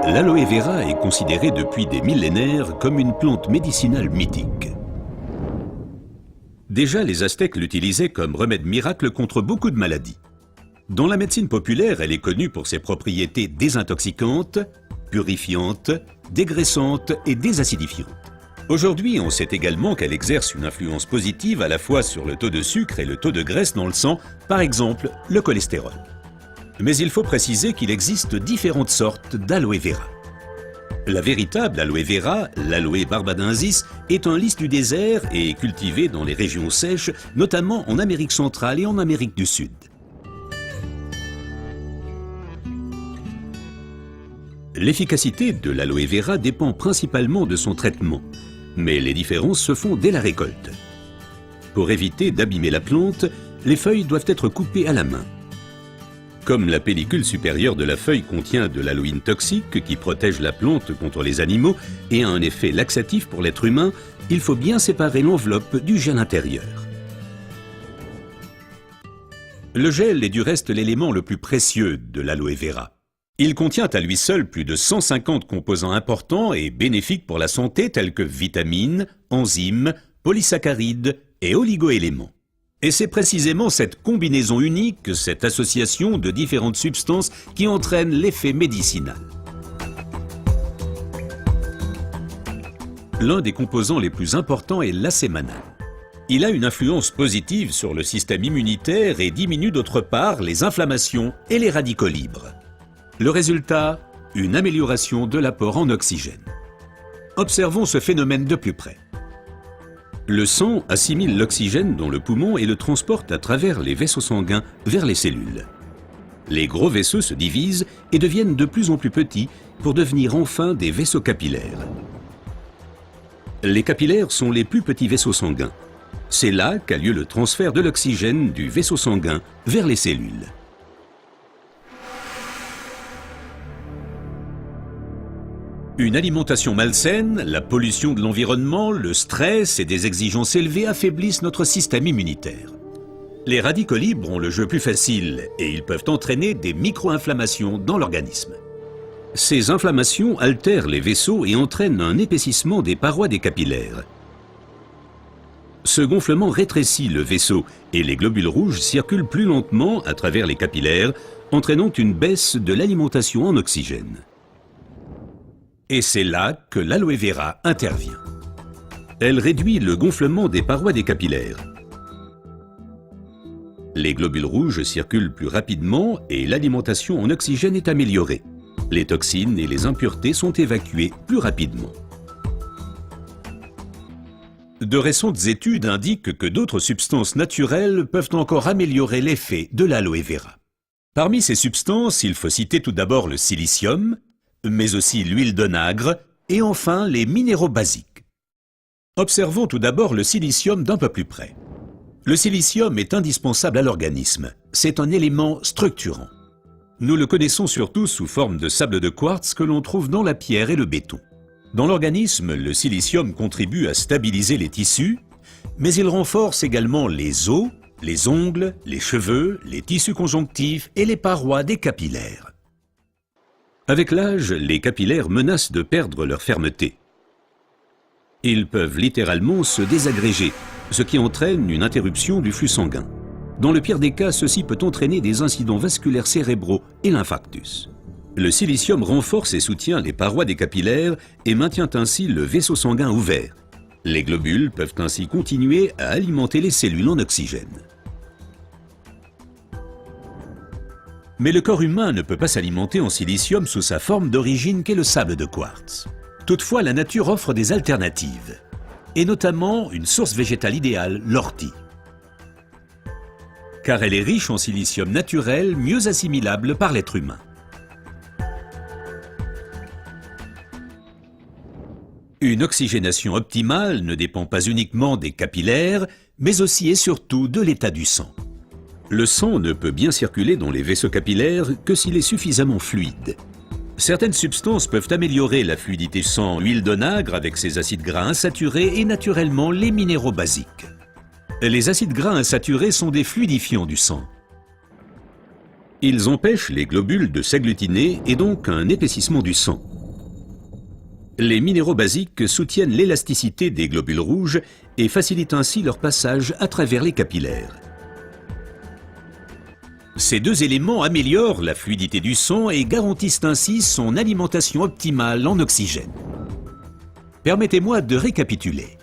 L'aloe vera est considérée depuis des millénaires comme une plante médicinale mythique. Déjà, les Aztèques l'utilisaient comme remède miracle contre beaucoup de maladies. Dans la médecine populaire, elle est connue pour ses propriétés désintoxicantes, purifiantes, dégraissantes et désacidifiantes. Aujourd'hui, on sait également qu'elle exerce une influence positive à la fois sur le taux de sucre et le taux de graisse dans le sang, par exemple le cholestérol. Mais il faut préciser qu'il existe différentes sortes d'aloe vera. La véritable aloe vera, l'aloe barbadensis, est un lys du désert et est cultivée dans les régions sèches, notamment en Amérique centrale et en Amérique du Sud. L'efficacité de l'aloe vera dépend principalement de son traitement, mais les différences se font dès la récolte. Pour éviter d'abîmer la plante, les feuilles doivent être coupées à la main. Comme la pellicule supérieure de la feuille contient de l'aloïne toxique qui protège la plante contre les animaux et a un effet laxatif pour l'être humain, il faut bien séparer l'enveloppe du gel intérieur. Le gel est du reste l'élément le plus précieux de l'aloe vera. Il contient à lui seul plus de 150 composants importants et bénéfiques pour la santé tels que vitamines, enzymes, polysaccharides et oligoéléments. Et c'est précisément cette combinaison unique, cette association de différentes substances qui entraîne l'effet médicinal. L'un des composants les plus importants est l'acémanal. Il a une influence positive sur le système immunitaire et diminue d'autre part les inflammations et les radicaux libres. Le résultat, une amélioration de l'apport en oxygène. Observons ce phénomène de plus près. Le sang assimile l'oxygène dans le poumon et le transporte à travers les vaisseaux sanguins vers les cellules. Les gros vaisseaux se divisent et deviennent de plus en plus petits pour devenir enfin des vaisseaux capillaires. Les capillaires sont les plus petits vaisseaux sanguins. C'est là qu'a lieu le transfert de l'oxygène du vaisseau sanguin vers les cellules. Une alimentation malsaine, la pollution de l'environnement, le stress et des exigences élevées affaiblissent notre système immunitaire. Les radicaux libres ont le jeu plus facile et ils peuvent entraîner des micro-inflammations dans l'organisme. Ces inflammations altèrent les vaisseaux et entraînent un épaississement des parois des capillaires. Ce gonflement rétrécit le vaisseau et les globules rouges circulent plus lentement à travers les capillaires, entraînant une baisse de l'alimentation en oxygène. Et c'est là que l'aloe vera intervient. Elle réduit le gonflement des parois des capillaires. Les globules rouges circulent plus rapidement et l'alimentation en oxygène est améliorée. Les toxines et les impuretés sont évacuées plus rapidement. De récentes études indiquent que d'autres substances naturelles peuvent encore améliorer l'effet de l'aloe vera. Parmi ces substances, il faut citer tout d'abord le silicium, mais aussi l'huile d'onagre et enfin les minéraux basiques. Observons tout d'abord le silicium d'un peu plus près. Le silicium est indispensable à l'organisme. C'est un élément structurant. Nous le connaissons surtout sous forme de sable de quartz que l'on trouve dans la pierre et le béton. Dans l'organisme, le silicium contribue à stabiliser les tissus, mais il renforce également les os, les ongles, les cheveux, les tissus conjonctifs et les parois des capillaires. Avec l'âge, les capillaires menacent de perdre leur fermeté. Ils peuvent littéralement se désagréger, ce qui entraîne une interruption du flux sanguin. Dans le pire des cas, ceci peut entraîner des incidents vasculaires cérébraux et l'infarctus. Le silicium renforce et soutient les parois des capillaires et maintient ainsi le vaisseau sanguin ouvert. Les globules peuvent ainsi continuer à alimenter les cellules en oxygène. Mais le corps humain ne peut pas s'alimenter en silicium sous sa forme d'origine qu'est le sable de quartz. Toutefois, la nature offre des alternatives, et notamment une source végétale idéale, l'ortie. Car elle est riche en silicium naturel, mieux assimilable par l'être humain. Une oxygénation optimale ne dépend pas uniquement des capillaires, mais aussi et surtout de l'état du sang. Le sang ne peut bien circuler dans les vaisseaux capillaires que s'il est suffisamment fluide. Certaines substances peuvent améliorer la fluidité du sang, l'huile d'onagre avec ses acides gras insaturés et naturellement les minéraux basiques. Les acides gras insaturés sont des fluidifiants du sang. Ils empêchent les globules de s'agglutiner et donc un épaississement du sang. Les minéraux basiques soutiennent l'élasticité des globules rouges et facilitent ainsi leur passage à travers les capillaires. Ces deux éléments améliorent la fluidité du sang et garantissent ainsi son alimentation optimale en oxygène. Permettez-moi de récapituler.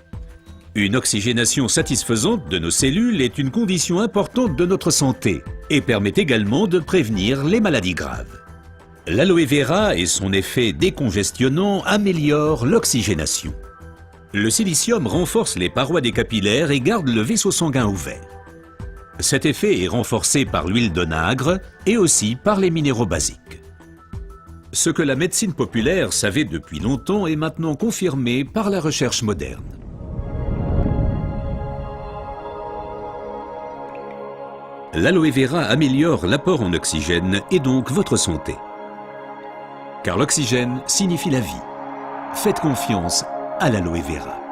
Une oxygénation satisfaisante de nos cellules est une condition importante de notre santé et permet également de prévenir les maladies graves. L'aloe vera et son effet décongestionnant améliorent l'oxygénation. Le silicium renforce les parois des capillaires et garde le vaisseau sanguin ouvert. Cet effet est renforcé par l'huile d'onagre et aussi par les minéraux basiques. Ce que la médecine populaire savait depuis longtemps est maintenant confirmé par la recherche moderne. L'aloe vera améliore l'apport en oxygène et donc votre santé. Car l'oxygène signifie la vie. Faites confiance à l'aloe vera.